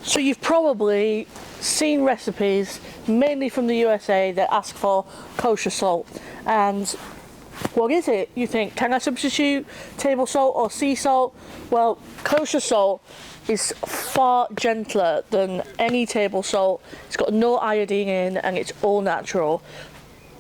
So you've probably seen recipes, mainly from the USA, that ask for kosher salt. And what is it? You think, can I substitute table salt or sea salt? Well, kosher salt is far gentler than any table salt. It's got no iodine in and it's all natural.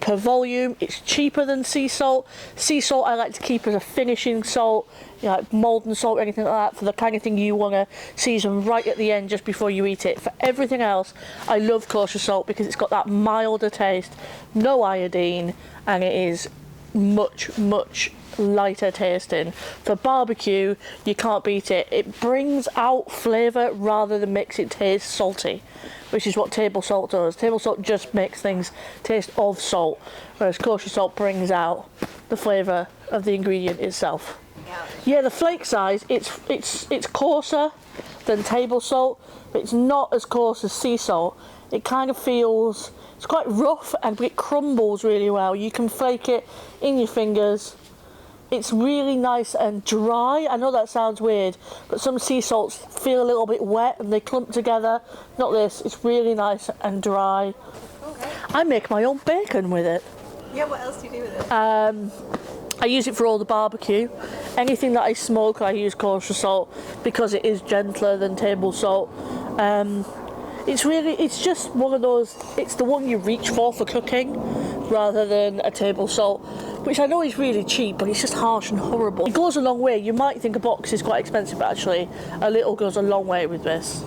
Per volume, it's cheaper than sea salt. Sea salt I like to keep as a finishing salt, you know, like Maldon Salt or anything like that, for the kind of thing you want to season right at the end just before you eat it. For everything else, I love kosher salt because it's got that milder taste, no iodine, and it is much lighter tasting. For barbecue, you can't beat it. It brings out flavour rather than makes it taste salty, which is what table salt does. Table salt just makes things taste of salt, whereas kosher salt brings out the flavour of the ingredient itself. Yeah, the flake size, it's coarser than table salt, but it's not as coarse as sea salt. It kind of feels, it's quite rough and it crumbles really well. You can flake it in your fingers. It's really nice and dry. I know that sounds weird, but some sea salts feel a little bit wet and they clump together. Not this, it's really nice and dry. Okay. I make my own bacon with it. Yeah, what else do you do with it? I use it for all the barbecue. Anything that I smoke, I use kosher salt because it is gentler than table salt. It's just one of those, it's the one you reach for cooking rather than a table salt, which I know is really cheap, but it's just harsh and horrible. It goes a long way. You might think a box is quite expensive, but actually a little goes a long way with this.